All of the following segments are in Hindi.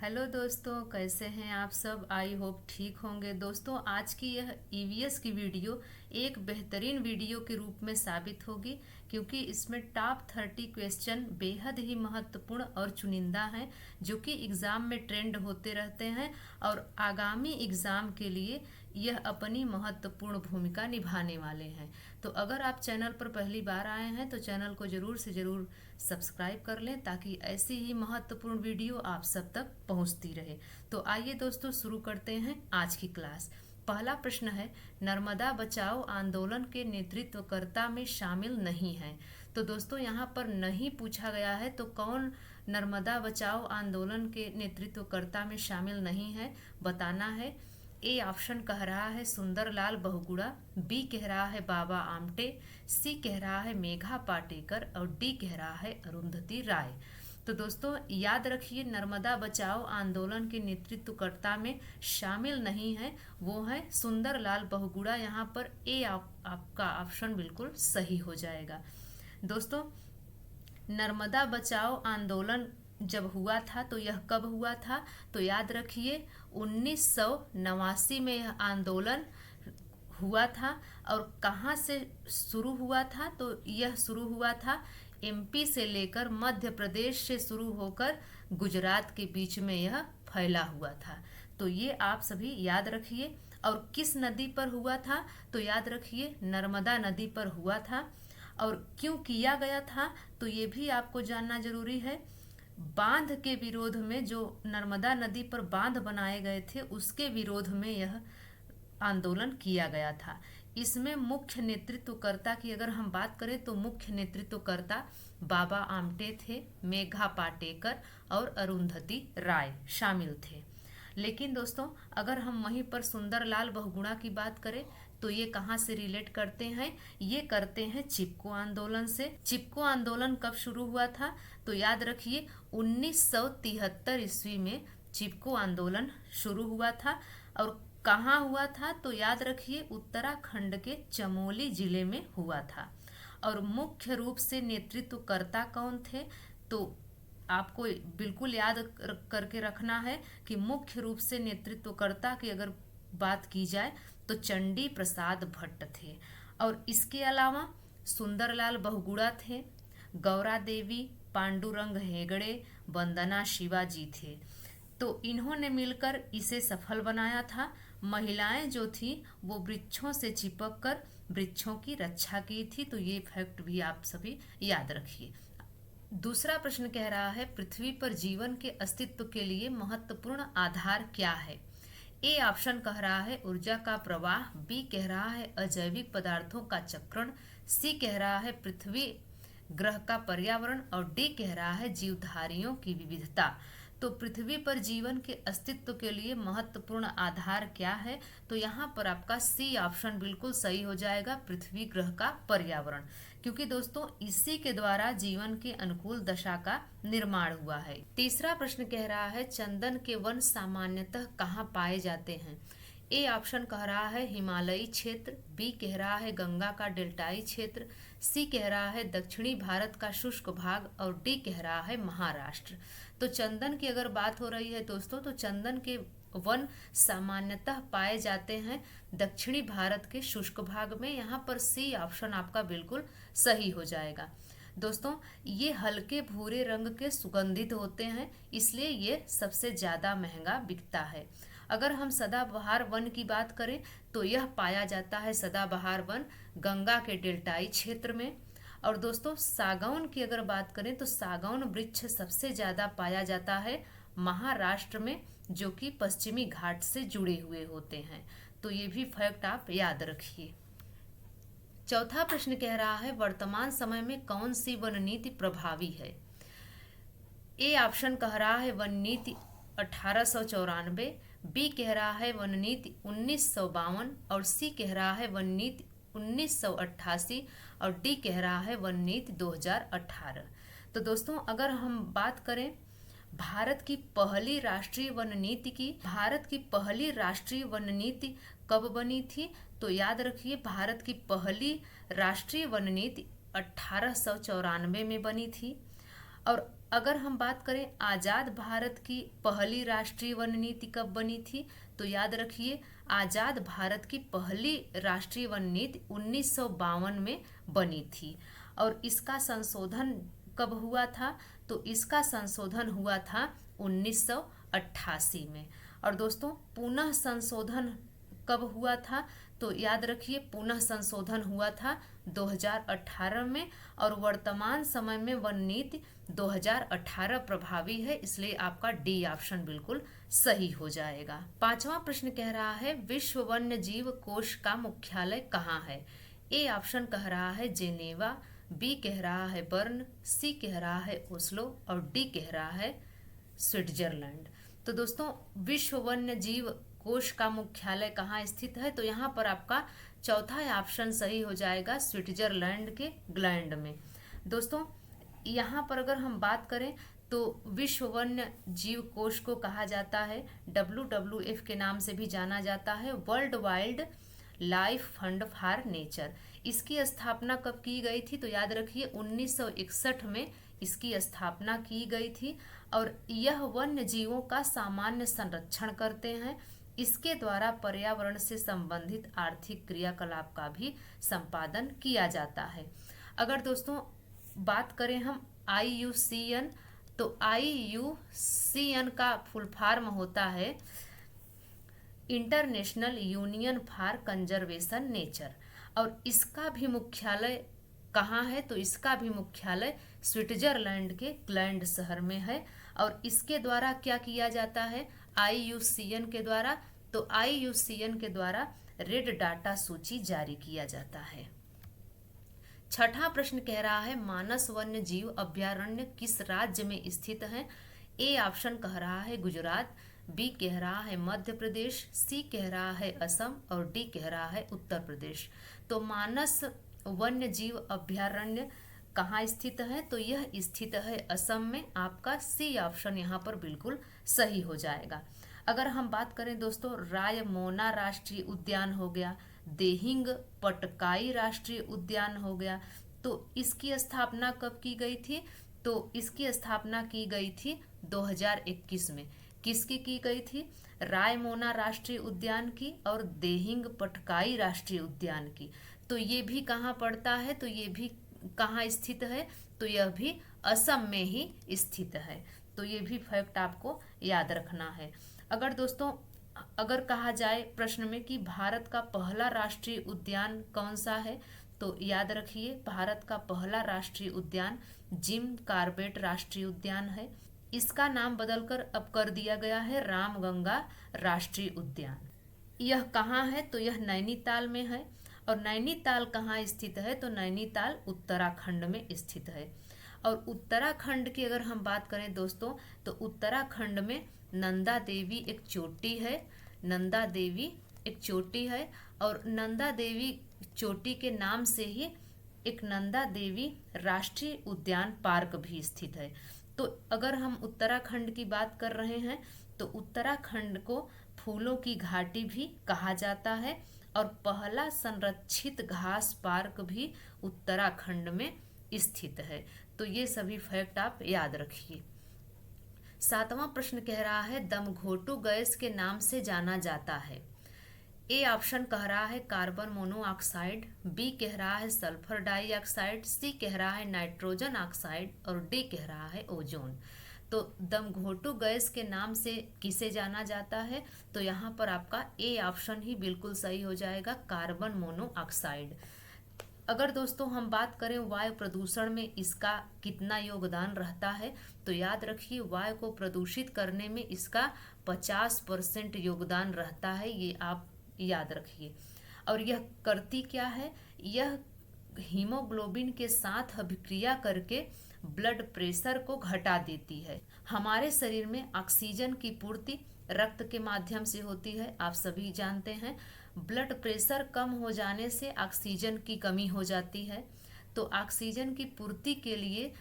हेलो दोस्तों, कैसे हैं आप सब। आई होप ठीक होंगे। दोस्तों, आज की यह ईवीएस की वीडियो एक बेहतरीन वीडियो के रूप में साबित होगी, क्योंकि इसमें टॉप 30 क्वेश्चन बेहद ही महत्वपूर्ण और चुनिंदा हैं, जो कि एग्ज़ाम में ट्रेंड होते रहते हैं और आगामी एग्ज़ाम के लिए यह अपनी महत्वपूर्ण भूमिका निभाने वाले हैं। तो अगर आप चैनल पर पहली बार आए हैं तो चैनल को ज़रूर से ज़रूर सब्सक्राइब कर लें, ताकि ऐसी ही महत्वपूर्ण वीडियो आप सब तक पहुंचती रहे। तो आइए दोस्तों, शुरू करते हैं आज की क्लास। पहला प्रश्न है, नर्मदा बचाओ आंदोलन के नेतृत्वकर्ता में शामिल नहीं है। तो दोस्तों, यहाँ पर नहीं पूछा गया है तो कौन नर्मदा बचाओ आंदोलन के नेतृत्वकर्ता में शामिल नहीं है, बताना है। ए ऑप्शन कह रहा है सुंदरलाल बहुगुणा, बी कह रहा है बाबा आमटे, सी कह रहा है मेघा पाटेकर और डी कह रहा है अरुंधति राय। तो दोस्तों याद रखिए, नर्मदा बचाओ आंदोलन के नेतृत्वकर्ता में शामिल नहीं है, वो है सुंदरलाल बहुगुणा। यहाँ पर ए आपका ऑप्शन बिल्कुल सही हो जाएगा। दोस्तों, नर्मदा बचाओ आंदोलन जब हुआ था तो यह कब हुआ था, तो याद रखिए 1989 में यह आंदोलन हुआ था। और कहाँ से शुरू हुआ था, तो यह शुरू हुआ था एमपी से लेकर मध्य प्रदेश से शुरू होकर गुजरात के बीच में यह फैला हुआ था। तो ये आप सभी याद रखिए। और किस नदी पर हुआ था, तो याद रखिए नर्मदा नदी पर हुआ था। और क्यों किया गया था, तो ये भी आपको जानना जरूरी है। बांध के विरोध में, जो नर्मदा नदी पर बांध बनाए गए थे उसके विरोध में यह आंदोलन किया गया था। इसमें मुख्य नेतृत्वकर्ता की अगर हम बात करें तो मुख्य नेतृत्वकर्ता बाबा आमटे थे, मेघा पाटेकर और अरुंधति राय शामिल थे। लेकिन दोस्तों, अगर हम वहीं पर सुंदरलाल बहुगुणा की बात करें तो ये कहाँ से रिलेट करते हैं, ये करते हैं चिपको आंदोलन से। चिपको आंदोलन कब शुरू हुआ था, तो याद रखिए 1973 ईस्वी में चिपको आंदोलन शुरू हुआ था। और कहाँ हुआ था, तो याद रखिए उत्तराखंड के चमोली जिले में हुआ था। और मुख्य रूप से नेतृत्वकर्ता कौन थे, तो आपको बिल्कुल याद करके रखना है कि मुख्य रूप से नेतृत्वकर्ता की अगर बात की जाए तो चंडी प्रसाद भट्ट थे। और इसके अलावा सुंदरलाल बहुगुणा थे, गौरा देवी, पांडुरंग हेगड़े, वंदना शिवाजी थे। तो इन्होंने मिलकर इसे सफल बनाया था। महिलाएं जो थी वो वृक्षों से चिपक कर वृक्षों की रक्षा की थी। तो ये फैक्ट भी आप सभी याद रखिए। दूसरा प्रश्न कह रहा है, पृथ्वी पर जीवन के अस्तित्व के लिए महत्वपूर्ण आधार क्या है। ए ऑप्शन कह रहा है ऊर्जा का प्रवाह, बी कह रहा है अजैविक पदार्थों का चक्रण, सी कह रहा है पृथ्वी ग्रह का पर्यावरण और डी कह रहा है जीवधारियों की विविधता। तो पृथ्वी पर जीवन के अस्तित्व के लिए महत्वपूर्ण आधार क्या है, तो यहाँ पर आपका सी ऑप्शन बिल्कुल सही हो जाएगा, पृथ्वी ग्रह का पर्यावरण। क्योंकि दोस्तों इसी के द्वारा जीवन के अनुकूल दशा का निर्माण हुआ है। तीसरा प्रश्न कह रहा है, चंदन के वन सामान्यतः कहाँ पाए जाते हैं। ए ऑप्शन कह रहा है हिमालयी क्षेत्र, बी कह रहा है गंगा का डेल्टाई क्षेत्र, सी कह रहा है दक्षिणी भारत का शुष्क भाग और डी कह रहा है महाराष्ट्र। तो चंदन की अगर बात हो रही है दोस्तों, तो चंदन के वन सामान्यतः पाए जाते हैं दक्षिणी भारत के शुष्क भाग में। यहाँ पर सी ऑप्शन आपका बिल्कुल सही हो जाएगा। दोस्तों, ये हल्के भूरे रंग के सुगंधित होते हैं, इसलिए ये सबसे ज़्यादा महंगा बिकता है। अगर हम सदाबहार वन की बात करें तो यह पाया जाता है सदाबहार वन गंगा के डेल्टाई क्षेत्र में। और दोस्तों, सागौन की अगर बात करें तो सागौन वृक्ष सबसे ज़्यादा पाया जाता है महाराष्ट्र में, जो कि पश्चिमी घाट से जुड़े हुए होते हैं। तो ये भी फैक्ट आप याद रखिए। चौथा प्रश्न कह रहा है, वर्तमान समय में कौन सी वन नीति प्रभावी है। ए ऑप्शन कह रहा है वन नीति 1894, बी कह रहा है वन नीति 1952 और सी कह रहा है वन नीति 1988 और डी कह रहा है वन नीति 2018। तो दोस्तों, अगर हम बात करें भारत की पहली राष्ट्रीय वन नीति की, भारत की पहली राष्ट्रीय वन नीति कब बनी थी, तो याद रखिए भारत की पहली राष्ट्रीय वन नीति 1894 में बनी थी। और अगर हम बात करें आज़ाद भारत की पहली राष्ट्रीय वन नीति कब बनी थी, तो याद रखिए आज़ाद भारत की पहली राष्ट्रीय वन नीति 1952 में बनी थी। और इसका संशोधन कब हुआ था, तो इसका संशोधन हुआ था 1988 में। और दोस्तों पुनः संशोधन कब हुआ था, तो याद रखिए पुनः संशोधन हुआ था 2018 में। और वर्तमान समय में वन नीति 2018 प्रभावी है, इसलिए आपका डी ऑप्शन बिल्कुल सही हो जाएगा। पांचवा प्रश्न कह रहा है विश्व वन्य जीव कोष का मुख्यालय कहाँ है। ए ऑप्शन कह रहा है जेनेवा, बी कह रहा है बर्न, सी कह रहा है ओस्लो और डी कह रहा है स्विट्जरलैंड। तो दोस्तों विश्व वन्य जीव कोष का मुख्यालय कहाँ स्थित है, तो यहाँ पर आपका चौथा ऑप्शन सही हो जाएगा स्विट्जरलैंड के ग्लैंड में। दोस्तों यहाँ पर अगर हम बात करें तो विश्व वन्य जीव कोष को कहा जाता है WWF के नाम से भी जाना जाता है, world wild life fund for nature. इसकी स्थापना कब की गई थी, तो याद रखिए 1961 में इसकी स्थापना की गई थी। और यह वन्य जीवों का सामान्य संरक्षण करते हैं। इसके द्वारा पर्यावरण से संबंधित आर्थिक क्रियाकलाप का भी संपादन किया जाता है। अगर दोस्तों बात करें हम IUCN, तो IUCN का फुल फॉर्म होता है international union for conservation nature. और इसका भी मुख्यालय कहाँ है, तो इसका भी मुख्यालय स्विट्जरलैंड के ग्लैंड शहर में है। और इसके द्वारा क्या किया जाता है IUCN के द्वारा, तो IUCN के द्वारा रेड डाटा सूची जारी किया जाता है। छठा प्रश्न कह रहा है मानस वन्य जीव अभयारण्य किस राज्य में स्थित है। ए ऑप्शन कह रहा है गुजरात, बी कह रहा है मध्य प्रदेश, सी कह रहा है असम और डी कह रहा है उत्तर प्रदेश। तो मानस वन्य जीव अभयारण्य कहाँ स्थित है, तो यह स्थित है असम में। आपका सी ऑप्शन यहाँ पर बिल्कुल सही हो जाएगा। अगर हम बात करें दोस्तों रायमोना राष्ट्रीय उद्यान हो गया, देहिंग पटकाई राष्ट्रीय उद्यान हो गया, तो इसकी स्थापना कब की गई थी, तो इसकी स्थापना की गई थी 2021 में। किसकी की गई थी, रायमोना राष्ट्रीय उद्यान की और देहिंग पटकाई राष्ट्रीय उद्यान की। तो ये भी कहाँ पड़ता है, तो ये भी कहाँ स्थित है, तो यह भी असम में ही स्थित है। तो ये भी फैक्ट आपको याद रखना है। अगर दोस्तों अगर कहा जाए प्रश्न में कि भारत का पहला राष्ट्रीय उद्यान कौन सा है, तो याद रखिए भारत का पहला राष्ट्रीय उद्यान जिम कार्बेट राष्ट्रीय उद्यान है। इसका नाम बदलकर अब कर दिया गया है रामगंगा राष्ट्रीय उद्यान। यह कहाँ है, तो यह नैनीताल में है। और नैनीताल कहाँ स्थित है, तो नैनीताल उत्तराखंड में स्थित है। और उत्तराखंड की अगर हम बात करें दोस्तों, तो उत्तराखंड में नंदा देवी एक चोटी है, नंदा देवी एक चोटी है। और नंदा देवी चोटी के नाम से ही एक नंदा देवी राष्ट्रीय उद्यान पार्क भी स्थित है। तो अगर हम उत्तराखंड की बात कर रहे हैं तो उत्तराखंड को फूलों की घाटी भी कहा जाता है। और पहला संरक्षित घास पार्क भी उत्तराखंड में स्थित है। तो ये सभी फैक्ट आप याद रखिए। सातवां प्रश्न कह रहा है दमघोटू गैस के नाम से जाना जाता है। ए ऑप्शन कह रहा है कार्बन मोनोऑक्साइड, बी कह रहा है सल्फर डाइऑक्साइड, सी कह रहा है नाइट्रोजन ऑक्साइड और डी कह रहा है ओजोन। तो दमघोटू गैस के नाम से किसे जाना जाता है, तो यहाँ पर आपका ए ऑप्शन ही बिल्कुल सही हो जाएगा, कार्बन मोनोऑक्साइड। अगर दोस्तों हम बात करें वायु प्रदूषण में इसका कितना योगदान रहता है, तो याद रखिए वायु को प्रदूषित करने में इसका 50% योगदान रहता है, ये आप याद रखिए। और यह करती क्या है, यह हीमोग्लोबिन के साथ अभिक्रिया करके ब्लड प्रेशर को घटा देती है। हमारे शरीर में ऑक्सीजन की पूर्ति रक्त के माध्यम से होती है, आप सभी जानते हैं। ब्लड प्रेशर कम हो जाने से ऑक्सीजन की कमी हो जाती है। तो ऑक्सीजन की पूर्ति के लिए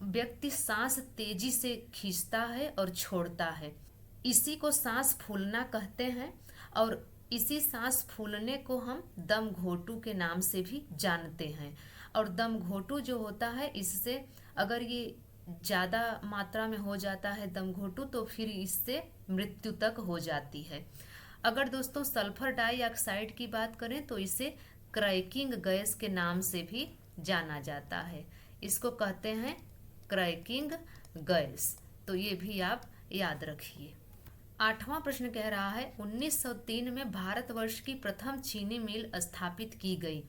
व्यक्ति सांस तेजी से खींचता है और छोड़ता है, इसी को सांस फूलना कहते हैं। और इसी सांस फूलने को हम दम घोटू के नाम से भी जानते हैं। और दम घोटू जो होता है, इससे अगर ये ज़्यादा मात्रा में हो जाता है दम घोटू तो फिर इससे मृत्यु तक हो जाती है। अगर दोस्तों सल्फर डाइऑक्साइड की बात करें तो इसे क्रैकिंग गैस के नाम से भी जाना जाता है। इसको कहते हैं क्रैकिंग गैस, तो ये भी आप याद रखिए। आठवां प्रश्न कह रहा है 1903 में भारतवर्ष की प्रथम चीनी मिल स्थापित की गई।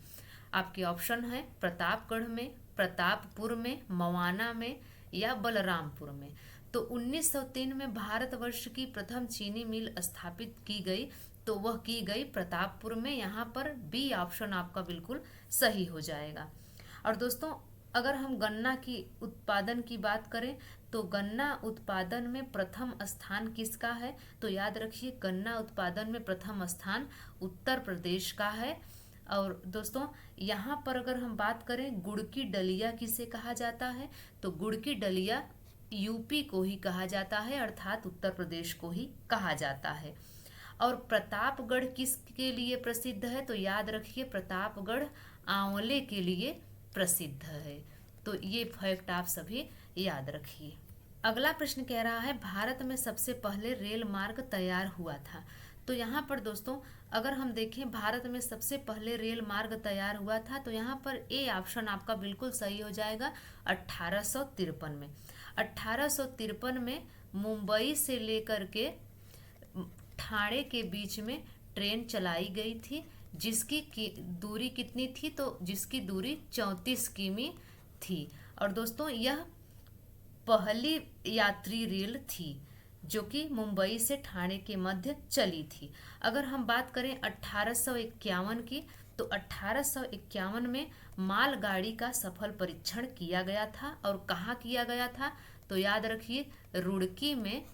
आपके ऑप्शन है प्रतापगढ़ में, प्रतापपुर में, मवाना में या बलरामपुर में। तो 1903 में भारतवर्ष की प्रथम चीनी मिल स्थापित की गई, तो वह की गई प्रतापपुर में। यहाँ पर बी ऑप्शन आपका बिल्कुल सही हो जाएगा। और दोस्तों अगर हम गन्ना की उत्पादन की बात करें तो गन्ना उत्पादन में प्रथम स्थान किसका है, तो याद रखिए गन्ना उत्पादन में प्रथम स्थान उत्तर प्रदेश का है। और दोस्तों यहाँ पर अगर हम बात करें गुड़ की डलिया किसे कहा जाता है, तो गुड़ की डलिया यूपी को ही कहा जाता है, अर्थात उत्तर प्रदेश को ही कहा जाता है। और प्रतापगढ़ किसके लिए प्रसिद्ध है, तो याद रखिए प्रतापगढ़ आंवले के लिए प्रसिद्ध है। तो ये फैक्ट आप सभी याद रखिए। अगला प्रश्न कह रहा है भारत में सबसे पहले रेल मार्ग तैयार हुआ था। तो यहाँ पर दोस्तों अगर हम देखें भारत में सबसे पहले रेल मार्ग तैयार हुआ था, तो यहाँ पर ए ऑप्शन आपका बिल्कुल सही हो जाएगा 1853 में। 1853 में मुंबई से लेकर के ठाणे के बीच में ट्रेन चलाई गई थी, जिसकी दूरी कितनी थी, तो जिसकी दूरी 34 किमी थी। और दोस्तों यह पहली यात्री रेल थी जो कि मुंबई से ठाणे के मध्य चली थी। अगर हम बात करें 1851 की, तो 1851 में मालगाड़ी का सफल परीक्षण किया गया था। और कहाँ किया गया था, तो याद रखिए रुड़की में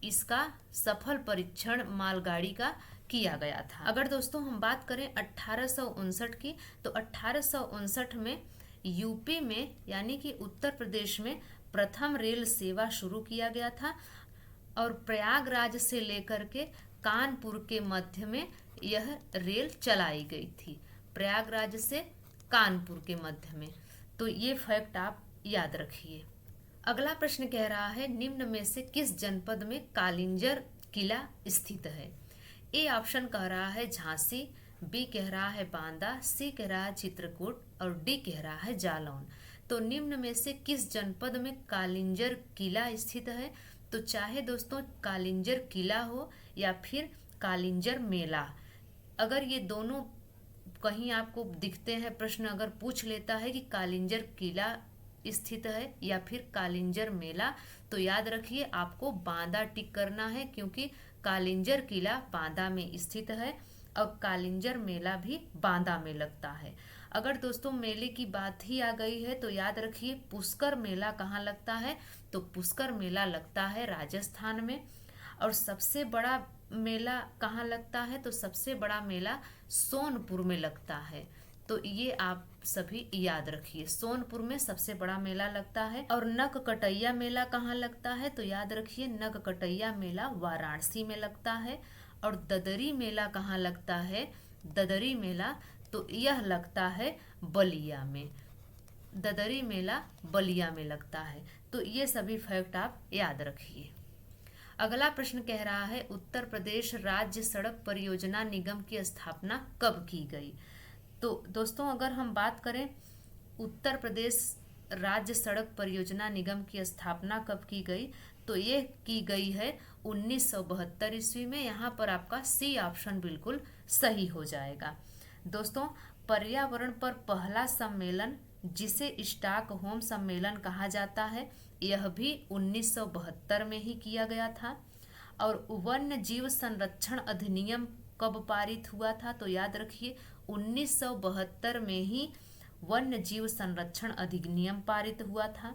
इसका सफल परीक्षण मालगाड़ी का किया गया था। अगर दोस्तों हम बात करें 1859 की, तो 1859 में यूपी में यानी कि उत्तर प्रदेश में प्रथम रेल सेवा शुरू किया गया था। और प्रयागराज से लेकर के कानपुर के मध्य में यह रेल चलाई गई थी, प्रयागराज से कानपुर के मध्य में। तो ये फैक्ट आप याद रखिए। अगला प्रश्न कह रहा है निम्न में से किस जनपद में कालिंजर किला स्थित है। ए ऑप्शन कह रहा है झांसी, बी कह रहा है बांदा, सी कह रहा है चित्रकूट और डी कह रहा है जालौन। तो निम्न में से किस जनपद में कालिंजर किला स्थित है, तो चाहे दोस्तों कालिंजर किला हो या फिर कालिंजर मेला, अगर ये दोनों कहीं आपको दिखते हैं, प्रश्न अगर पूछ लेता है कि कालिंजर किला स्थित है या फिर कालिंजर मेला, तो याद रखिए आपको बांदा टिक करना है, क्योंकि कालिंजर किला बांदा में स्थित है और कालिंजर मेला भी बांदा में लगता है। अगर दोस्तों मेले की बात ही आ गई है, तो याद रखिए पुष्कर मेला कहाँ लगता है, तो पुष्कर मेला लगता है राजस्थान में। और सबसे बड़ा मेला कहाँ लगता है, तो सबसे बड़ा मेला सोनपुर में लगता है। तो ये आप सभी याद रखिए, सोनपुर में सबसे बड़ा मेला लगता है। और नग कटैया मेला कहाँ लगता है, तो याद रखिए नग कटैया मेला वाराणसी में लगता है। और ददरी मेला कहाँ लगता है, ददरी मेला तो यह लगता है बलिया में, ददरी मेला बलिया में लगता है। तो ये सभी फैक्ट आप याद रखिए। अगला प्रश्न कह रहा है उत्तर प्रदेश राज्य सड़क परियोजना निगम की स्थापना कब की गई। तो दोस्तों अगर हम बात करें उत्तर प्रदेश राज्य सड़क परियोजना निगम की स्थापना कब की गई, तो ये की गई है 1972 ईस्वी में। यहाँ पर आपका सी ऑप्शन बिल्कुल सही हो जाएगा। दोस्तों पर्यावरण पर पहला सम्मेलन जिसे स्टॉकहोम सम्मेलन कहा जाता है, यह भी 1972 में ही किया गया था। और वन्य जीव संरक्षण अधिनियम कब पारित हुआ था, तो याद रखिए 1972 में ही वन्य जीव संरक्षण अधिनियम पारित हुआ था।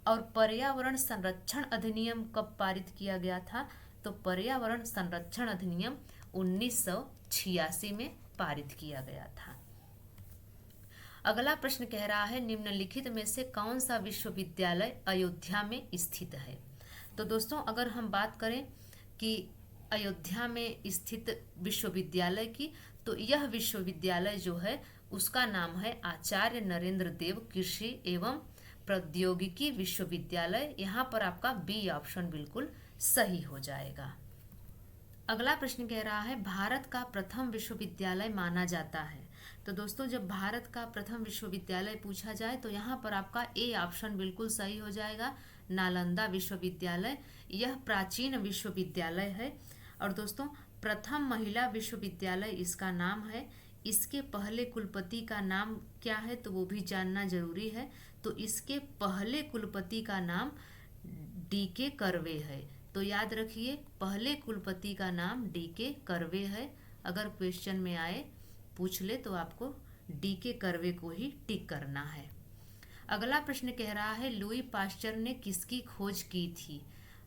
और पर्यावरण संरक्षण अधिनियम कब पारित किया गया था, तो पर्यावरण संरक्षण अधिनियम 1986 में पारित किया गया था। अगला प्रश्न कह रहा है निम्नलिखित में से कौन सा विश्वविद्यालय अयोध्या में स्थित है। तो दोस्तों अगर हम बात करें कि अयोध्या में स्थित विश्वविद्यालय की, तो यह विश्वविद्यालय जो है उसका नाम है आचार्य नरेंद्र देव कृषि एवं प्रौद्योगिकी विश्वविद्यालय, यहाँ पर आपका बी ऑप्शन बिल्कुल सही हो जाएगा। अगला प्रश्न कह रहा है भारत का प्रथम विश्वविद्यालय माना जाता है। तो दोस्तों जब भारत का प्रथम विश्वविद्यालय पूछा जाए तो यहाँ पर आपका ए ऑप्शन बिल्कुल सही हो जाएगा, नालंदा विश्वविद्यालय। यह प्राचीन विश्वविद्यालय है। और दोस्तों प्रथम महिला विश्वविद्यालय इसका नाम है। इसके पहले कुलपति का नाम क्या है तो वो भी जानना जरूरी है। तो इसके पहले कुलपति का नाम डी.के. कर्वे है। तो याद रखिए पहले कुलपति का नाम डी.के. कर्वे है। अगर क्वेश्चन में आए पूछ ले तो आपको डी.के. कर्वे को ही टिक करना है। अगला प्रश्न कह रहा है लुई पास्चर ने किसकी खोज की थी।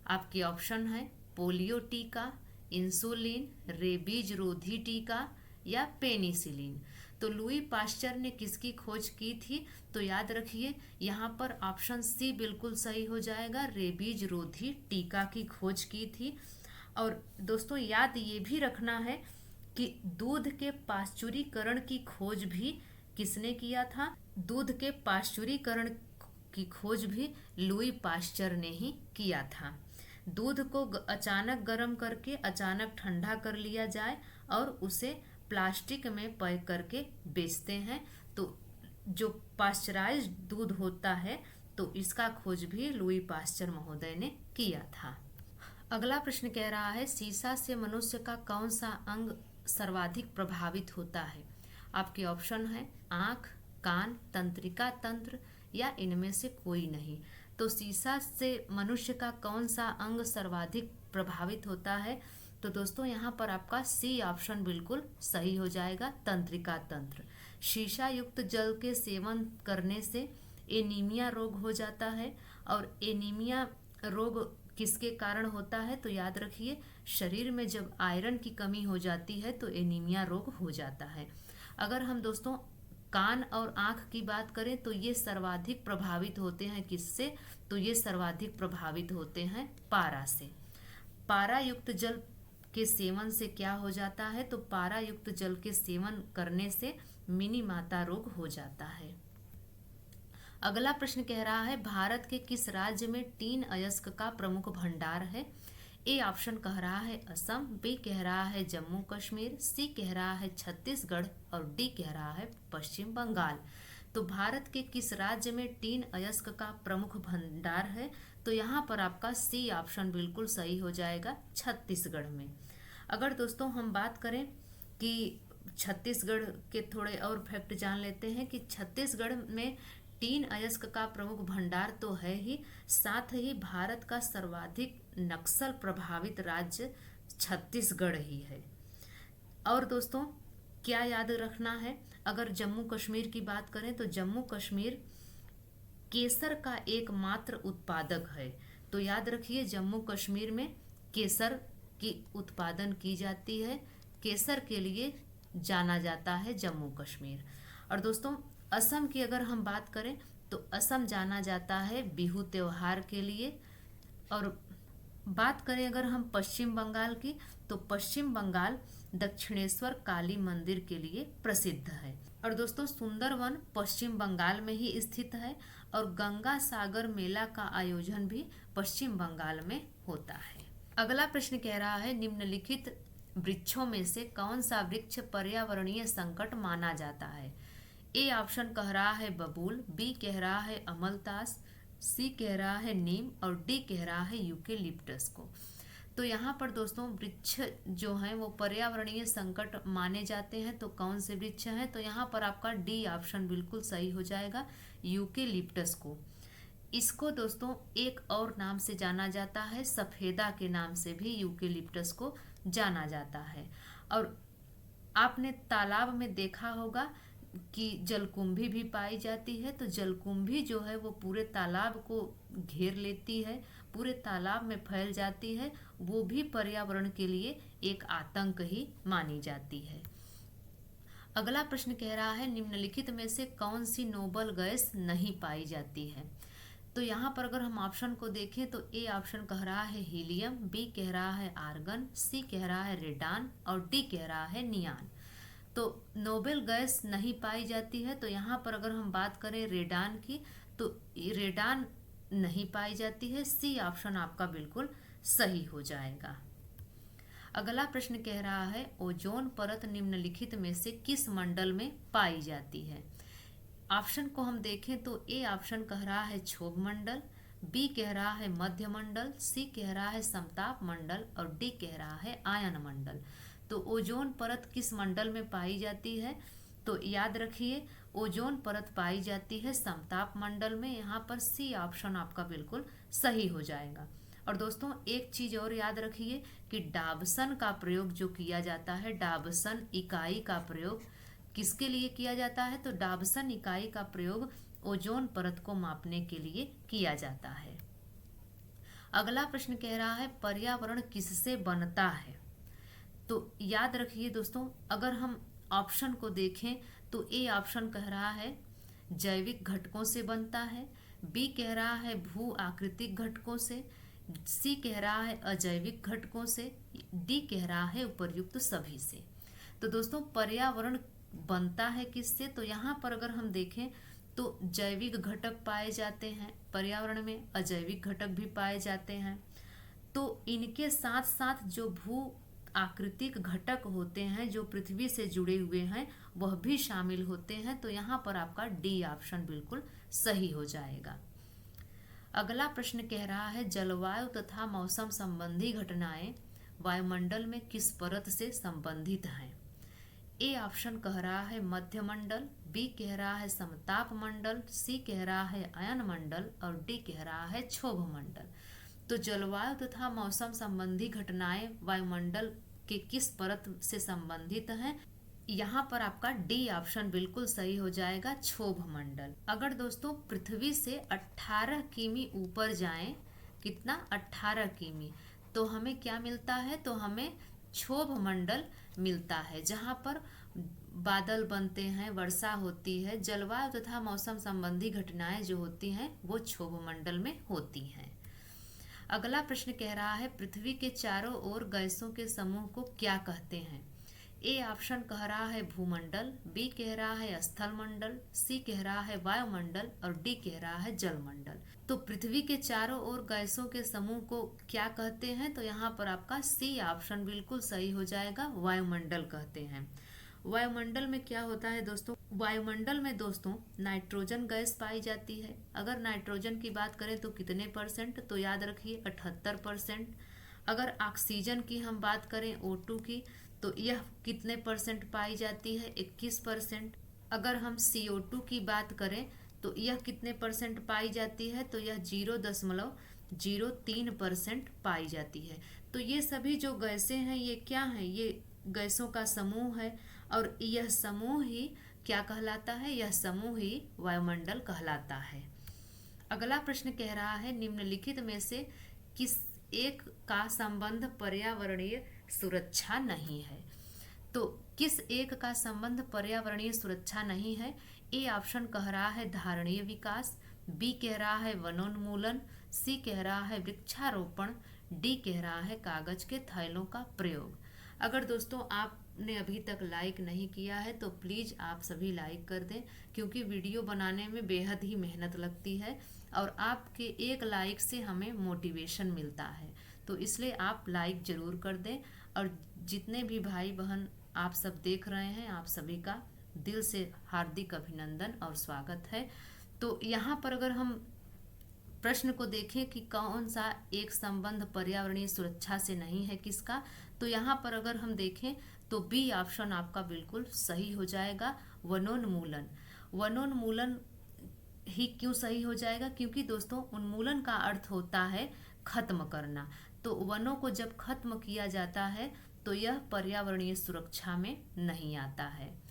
आपके ऑप्शन है पोलियो टीका, इंसुलिन, रेबीज रोधी टीका या पेनिसिलिन। तो लुई पास्चर ने किसकी खोज की थी तो याद रखिए यहाँ पर ऑप्शन सी बिल्कुल सही हो जाएगा, रेबीज रोधी टीका की खोज की थी। और दोस्तों याद ये भी रखना है कि दूध के पाश्चुरीकरण की खोज भी किसने किया था। दूध के पाश्चुरीकरण की खोज भी लुई पास्चर ने ही किया था। दूध को अचानक गर्म करके अचानक ठंडा कर लिया जाए और उसे प्लास्टिक में पैक करके बेचते हैं। तो जो पाश्चराइज्ड दूध होता है तो इसका खोज भी लुई पास्चर महोदय ने किया था। अगला प्रश्न कह रहा है सीसा से मनुष्य का कौन सा अंग सर्वाधिक प्रभावित होता है। आपके ऑप्शन है आँख, कान, तंत्रिका तंत्र या इनमें से कोई नहीं। तो सीसा से मनुष्य का कौन सा अंग सर्वाधिक प्रभावित होता है तो दोस्तों यहाँ पर आपका सी ऑप्शन बिल्कुल सही हो जाएगा, तंत्रिका तंत्र। शीशा युक्त जल के सेवन करने से एनीमिया रोग हो जाता है। और एनीमिया रोग किसके कारण होता है तो याद रखिए शरीर में जब आयरन की कमी हो जाती है तो एनीमिया रोग हो जाता है। अगर हम दोस्तों कान और आँख की बात करें तो ये सर्वाधिक प्रभावित होते हैं किससे तो ये सर्वाधिक प्रभावित होते हैं पारा से। पारा युक्त जल के सेवन से क्या हो जाता है तो पारा युक्त जल के सेवन करने से मिनी माता रोग हो जाता है। अगला प्रश्न कह रहा है भारत के किस राज्य में टीन अयस्क का प्रमुख भंडार है। ए ऑप्शन कह रहा है असम, बी कह रहा है जम्मू कश्मीर, सी कह रहा है छत्तीसगढ़ और डी कह रहा है पश्चिम बंगाल। तो भारत के किस राज्य में टीन अयस्क का प्रमुख भंडार है तो यहाँ पर आपका सी ऑप्शन बिल्कुल सही हो जाएगा, छत्तीसगढ़ में। अगर दोस्तों हम बात करें कि छत्तीसगढ़ के थोड़े और फैक्ट जान लेते हैं कि छत्तीसगढ़ में टीन अयस्क का प्रमुख भंडार तो है ही, साथ ही भारत का सर्वाधिक नक्सल प्रभावित राज्य छत्तीसगढ़ ही है। और दोस्तों क्या याद रखना है, अगर जम्मू कश्मीर की बात करें तो जम्मू कश्मीर केसर का एकमात्र उत्पादक है। तो याद रखिए जम्मू कश्मीर में केसर की उत्पादन की जाती है, केसर के लिए जाना जाता है जम्मू कश्मीर। और दोस्तों असम की अगर हम बात करें तो असम जाना जाता है बिहू त्योहार के लिए। और बात करें अगर हम पश्चिम बंगाल की तो पश्चिम बंगाल दक्षिणेश्वर काली मंदिर के लिए प्रसिद्ध है। और दोस्तों सुंदरवन पश्चिम बंगाल में ही स्थित है और गंगा सागर मेला का आयोजन भी पश्चिम बंगाल में होता है। अगला प्रश्न कह रहा है निम्नलिखित वृक्षों में से कौन सा वृक्ष पर्यावरणीय संकट माना जाता है। ए ऑप्शन कह रहा है बबूल, बी कह रहा है अमलतास, सी कह रहा है नीम और डी कह रहा है यूकेलिप्टस को। तो यहाँ पर दोस्तों वृक्ष जो हैं वो पर्यावरणीय संकट माने जाते हैं। तो कौन से वृक्ष हैं तो यहाँ पर आपका डी ऑप्शन बिल्कुल सही हो जाएगा, यूकेलिप्टस को। इसको दोस्तों एक और नाम से जाना जाता है, सफेदा के नाम से भी यूकेलिप्टस को जाना जाता है। और आपने तालाब में देखा होगा कि जलकुंभी भी पाई जाती है। तो जलकुंभी जो है वो पूरे तालाब को घेर लेती है, पूरे तालाब में फैल जाती है, वो भी पर्यावरण के लिए एक आतंक ही मानी जाती है। अगला प्रश्न कह रहा है निम्नलिखित में से कौन सी नोबल गैस नहीं पाई जाती है। तो यहाँ पर अगर हम ऑप्शन को देखें तो ए ऑप्शन कह रहा है हीलियम, बी कह रहा है आर्गन, सी कह रहा है रेडान और डी कह रहा है नियान। तो नोबेल गैस नहीं पाई जाती है तो यहाँ पर अगर हम बात करें रेडान की तो रेडान नहीं पाई जाती है। सी ऑप्शन आपका बिल्कुल सही हो जाएगा। अगला प्रश्न कह रहा है ओजोन परत निम्नलिखित में से किस मंडल में पाई जाती है। ऑप्शन को हम देखें तो ए ऑप्शन कह रहा है क्षोभ मंडल, बी कह रहा है मध्य मंडल, सी कह रहा है समताप मंडल और डी कह रहा है आयन मंडल। तो ओजोन परत किस मंडल में पाई जाती है, तो याद रखिए ओजोन परत पाई जाती है समताप मंडल में। यहाँ पर सी ऑप्शन आपका बिल्कुल सही हो जाएगा। और दोस्तों एक चीज और याद रखिए कि डाबसन का प्रयोग जो किया जाता है, डाबसन इकाई का प्रयोग किसके लिए किया जाता है, तो डाबसन इकाई का प्रयोग ओजोन परत को मापने के लिए किया जाता है। अगला प्रश्न कह रहा है पर्यावरण किससे बनता है। तो याद रखिए दोस्तों, अगर हम ऑप्शन को देखें तो ए ऑप्शन कह रहा है जैविक घटकों से बनता है, बी कह रहा है भू आकृतिक घटकों से, सी कह रहा है अजैविक घटकों से, डी कह रहा है उपर्युक्त सभी से। तो दोस्तों पर्यावरण बनता है किससे, तो यहाँ पर अगर हम देखें तो जैविक घटक पाए जाते हैं पर्यावरण में, अजैविक घटक भी पाए जाते हैं। तो इनके साथ साथ जो भू आकृतिक घटक होते हैं जो पृथ्वी से जुड़े हुए हैं वह भी शामिल होते हैं। तो यहाँ पर आपका डी ऑप्शन बिल्कुल सही हो जाएगा। अगला प्रश्न कह रहा है जलवायु तथा मौसम संबंधी घटनाएं वायुमंडल में किस परत से संबंधित हैं। ए ऑप्शन कह रहा है मध्य मंडल, बी कह रहा है समताप मंडल, सी कह रहा है अयन मंडल और डी कह रहा है क्षोभ मंडल। तो जलवायु तथा मौसम संबंधी घटनाएं वायुमंडल के किस परत से संबंधित हैं, यहाँ पर आपका डी ऑप्शन बिल्कुल सही हो जाएगा, क्षोभ मंडल। अगर दोस्तों पृथ्वी से 18 किमी ऊपर जाएं, कितना 18 किमी, तो हमें क्या मिलता है, तो हमें क्षोभ मंडल मिलता है जहाँ पर बादल बनते हैं, वर्षा होती है, जलवायु तथा मौसम संबंधी घटनाएं जो होती हैं वो क्षोभ मंडल में होती हैं। अगला प्रश्न कह रहा है पृथ्वी के चारों ओर गैसों के समूह को क्या कहते हैं। ए ऑप्शन कह रहा है भूमंडल, बी कह रहा है स्थल मंडल, सी कह रहा है वायुमंडल और डी कह रहा है जलमंडल। तो पृथ्वी के चारों ओर गैसों के समूह को क्या कहते हैं, तो यहाँ पर आपका सी ऑप्शन बिल्कुल सही हो जाएगा, वायुमंडल कहते हैं। वायुमंडल में क्या होता है दोस्तों, वायुमंडल में दोस्तों नाइट्रोजन गैस पाई जाती है। अगर नाइट्रोजन की बात करें तो कितने परसेंट, तो याद रखिए 78%। अगर ऑक्सीजन की हम बात करें O2 की, तो यह कितने परसेंट पाई जाती है, 21%। अगर हम CO2 की बात करें तो यह कितने परसेंट पाई जाती है, तो यह 0.03% पाई जाती है। तो ये सभी जो गैसें हैं ये क्या हैं, ये गैसों का समूह है और यह समूह ही क्या कहलाता है, यह समूह ही वायुमंडल कहलाता है। अगला प्रश्न कह रहा है निम्नलिखित में से किस एक का संबंध पर्यावरणीय सुरक्षा नहीं है। तो किस एक का संबंध पर्यावरणीय सुरक्षा नहीं है। ए ऑप्शन कह रहा है धारणीय विकास, बी कह रहा है वनोन्मूलन, सी कह रहा है वृक्षारोपण, डी कह रहा है कागज के थैलों का प्रयोग। अगर दोस्तों आपने अभी तक लाइक नहीं किया है तो प्लीज़ आप सभी लाइक कर दें, क्योंकि वीडियो बनाने में बेहद ही मेहनत लगती है और आपके एक लाइक से हमें मोटिवेशन मिलता है। तो इसलिए आप लाइक ज़रूर कर दें। और जितने भी भाई बहन आप सब देख रहे हैं, आप सभी का दिल से हार्दिक अभिनंदन और स्वागत है। तो यहाँ पर अगर हम प्रश्न को देखें कि कौन सा एक संबंध पर्यावरणीय सुरक्षा से नहीं है किसका, तो यहाँ पर अगर हम देखें तो बी ऑप्शन आपका बिल्कुल सही हो जाएगा, वनोन्मूलन। वनोन्मूलन ही क्यों सही हो जाएगा, क्योंकि दोस्तों उन्मूलन का अर्थ होता है खत्म करना। तो वनों को जब खत्म किया जाता है तो यह पर्यावरणीय सुरक्षा में नहीं आता है।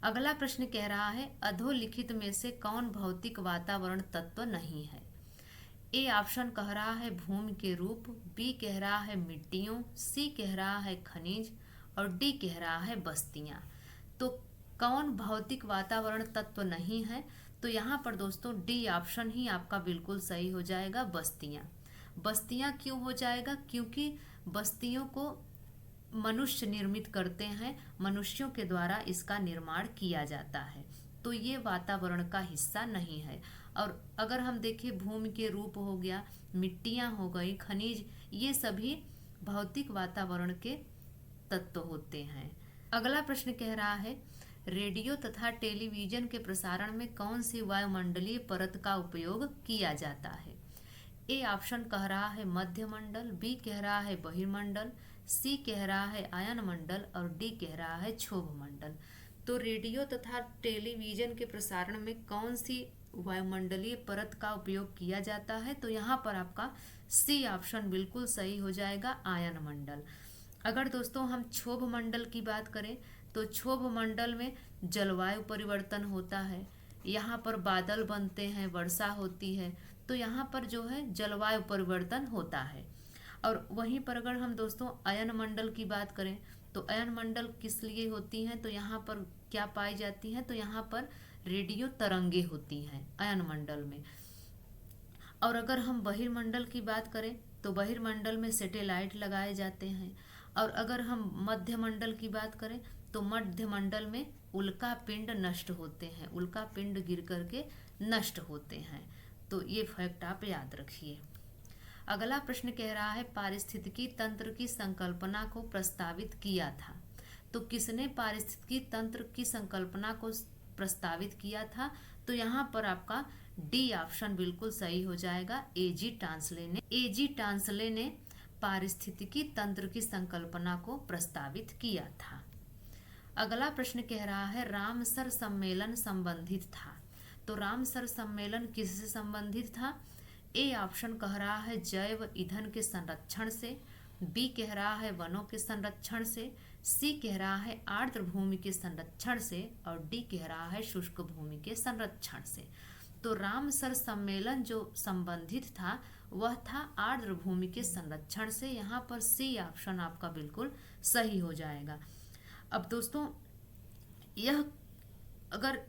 अगला प्रश्न कह रहा है अधोलिखित में से कौन भौतिक वातावरण तत्व नहीं है। ए ऑप्शन कह रहा है भूमि के रूप, बी कह रहा है मिट्टियों, सी कह रहा है खनिज और डी कह रहा है बस्तियां। तो कौन भौतिक वातावरण तत्व नहीं है, तो यहाँ पर दोस्तों डी ऑप्शन ही आपका बिल्कुल सही हो जाएगा, बस्तियां। बस्तियां क्यों हो जाएगा, क्योंकि बस्तियों को मनुष्य निर्मित करते हैं, मनुष्यों के द्वारा इसका निर्माण किया जाता है, तो ये वातावरण का हिस्सा नहीं है। और अगर हम देखें भूमि के रूप हो गया, मिट्टियां हो गई, खनिज, ये सभी भौतिक वातावरण के तत्व होते हैं। अगला प्रश्न कह रहा है रेडियो तथा टेलीविजन के प्रसारण में कौन सी वायुमंडलीय परत का उपयोग किया जाता है? ए ऑप्शन कह रहा है मध्य मंडल, बी कह रहा है बहिर्मंडल, सी कह रहा है आयन मंडल और डी कह रहा है क्षोभ मंडल। तो रेडियो तथा टेलीविजन के प्रसारण में कौन सी वायुमंडलीय परत का उपयोग किया जाता है? तो यहाँ पर आपका सी ऑप्शन बिल्कुल सही हो जाएगा, आयन मंडल। अगर दोस्तों हम क्षोभ मंडल की बात करें तो क्षोभ मंडल में जलवायु परिवर्तन होता है, यहाँ पर बादल बनते हैं, वर्षा होती है, तो यहाँ पर जो है जलवायु परिवर्तन होता है। और वहीं पर अगर हम दोस्तों अयन मंडल की बात करें तो अयन मंडल किस लिए होती हैं? तो यहाँ पर क्या पाई जाती हैं? तो यहाँ पर रेडियो तरंगे होती हैं अयन मंडल में। और अगर हम बहिर्मंडल की बात करें तो बहिर्मंडल में सैटेलाइट लगाए जाते हैं। और अगर हम मध्य मंडल की बात करें तो मध्य मंडल में उल्का पिंड नष्ट होते हैं, उल्का पिंड गिर करके नष्ट होते हैं। तो ये फैक्ट आप याद रखिए। अगला प्रश्न कह रहा है पारिस्थितिकी तंत्र की संकल्पना को प्रस्तावित किया था। तो किसने पारिस्थितिकी तंत्र की संकल्पना को प्रस्तावित किया था? तो यहाँ पर आपका डी ऑप्शन बिल्कुल सही हो जाएगा, एजी टांसले ने। एजी टांसले ने पारिस्थितिकी तंत्र की संकल्पना को प्रस्तावित किया था। अगला प्रश्न कह रहा है रामसर सम्मेलन संबंधित था। तो रामसर सम्मेलन किससे संबंधित था? ए ऑप्शन कह रहा है जैव ईंधन के संरक्षण से, बी कह रहा है वनों के संरक्षण से, सी कह रहा है आर्द्र भूमि के संरक्षण से और डी कह रहा है शुष्क भूमि के संरक्षण से। तो रामसर सम्मेलन जो संबंधित था वह था आर्द्र भूमि के संरक्षण से। यहाँ पर सी ऑप्शन आपका बिल्कुल सही हो जाएगा। अब दोस्तों यह अगर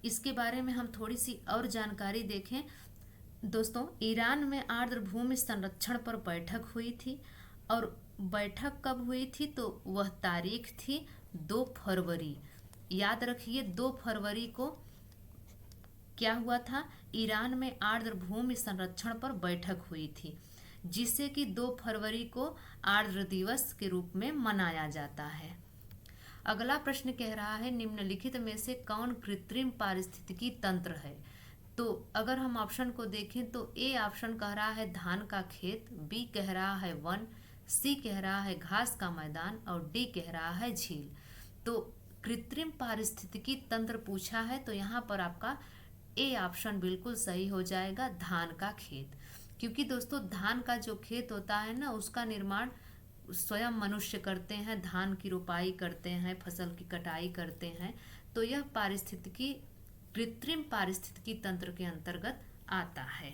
इसके बारे में हम थोड़ी सी और जानकारी देखें दोस्तों, ईरान में आर्द्र भूमि संरक्षण पर बैठक हुई थी। और बैठक कब हुई थी? तो वह तारीख थी 2 फरवरी। याद रखिए 2 फरवरी को क्या हुआ था? ईरान में आर्द्र भूमि संरक्षण पर बैठक हुई थी, जिसे कि 2 फरवरी को आर्द्र दिवस के रूप में मनाया जाता है। अगला प्रश्न कह रहा है निम्नलिखित में से कौन कृत्रिम पारिस्थितिकी तंत्र है? तो अगर हम ऑप्शन को देखें तो ए ऑप्शन कह रहा है धान का खेत, बी कह रहा है वन, सी कह रहा है घास का मैदान और डी कह रहा है झील। तो कृत्रिम पारिस्थितिकी तंत्र पूछा है तो यहाँ पर आपका ए ऑप्शन बिल्कुल सही हो जाएगा, धान का खेत। क्योंकि दोस्तों धान का जो खेत होता है ना, उसका निर्माण स्वयं मनुष्य करते हैं, धान की रोपाई करते हैं, फसल की कटाई करते हैं। तो यह पारिस्थितिकी कृत्रिम पारिस्थितिकी तंत्र के अंतर्गत आता है।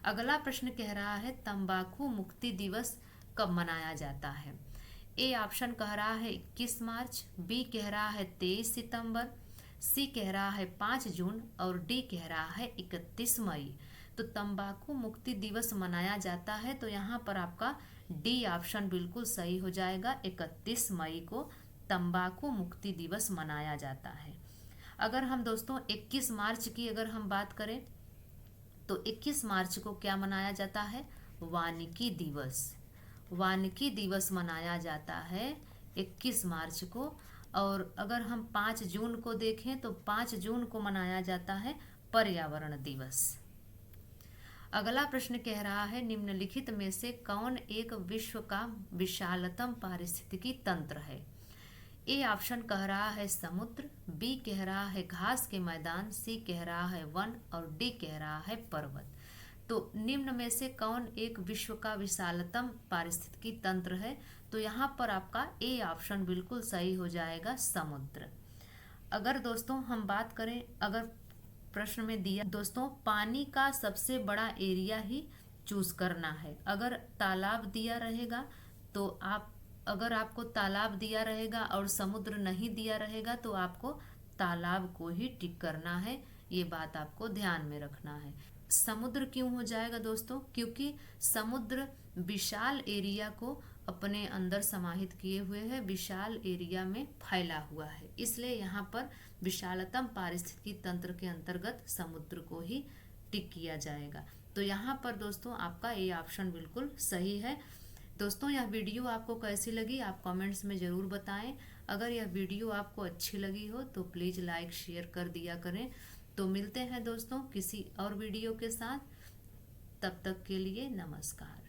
अगला प्रश्न कह रहा है तंबाकू मुक्ति दिवस कब मनाया जाता है? ए ऑप्शन कह रहा है 21 मार्च, बी कह रहा है 23 सितंबर, सी कह रहा है 5 जून और डी कह रहा है 31 मई। तो तंबाकू मुक्ति दिवस मनाया जाता है तो यहाँ पर आपका डी ऑप्शन बिल्कुल सही हो जाएगा, 31 मई को तंबाकू मुक्ति दिवस मनाया जाता है। अगर हम दोस्तों 21 मार्च की अगर हम बात करें तो 21 मार्च को क्या मनाया जाता है? वानिकी दिवस। वानिकी दिवस मनाया जाता है 21 मार्च को। और अगर हम 5 जून को देखें तो 5 जून को मनाया जाता है पर्यावरण दिवस। अगला प्रश्न कह रहा है निम्नलिखित में से कौन एक विश्व का विशालतम पारिस्थितिकी तंत्र है? ए ऑप्शन कह रहा है समुद्र, बी कह रहा है घास के मैदान, सी कह रहा है वन और डी कह रहा है पर्वत। तो निम्न में से कौन एक विश्व का विशालतम पारिस्थितिकी तंत्र है? तो यहाँ पर आपका ए ऑप्शन बिल्कुल सही हो जाएगा, समुद्र। अगर दोस्तों हम बात करें, अगर प्रश्न में दिया दोस्तों पानी का सबसे बड़ा एरिया ही चूज करना है। अगर तालाब दिया रहेगा तो अगर आपको तालाब दिया रहेगा और समुद्र नहीं दिया रहेगा तो आपको तालाब को ही टिक करना है। ये बात आपको ध्यान में रखना है। समुद्र क्यों हो जाएगा दोस्तों? क्योंकि समुद्र विशाल एरिया को अपने अंदर समाहित किए हुए है, विशाल एरिया में फैला हुआ है, इसलिए यहाँ पर विशालतम पारिस्थितिकी तंत्र के अंतर्गत समुद्र को ही टिक किया जाएगा। तो यहाँ पर दोस्तों आपका ये ऑप्शन बिल्कुल सही है। दोस्तों यह वीडियो आपको कैसी लगी आप कमेंट्स में ज़रूर बताएं। अगर यह वीडियो आपको अच्छी लगी हो तो प्लीज़ लाइक शेयर कर दिया करें। तो मिलते हैं दोस्तों किसी और वीडियो के साथ, तब तक के लिए नमस्कार।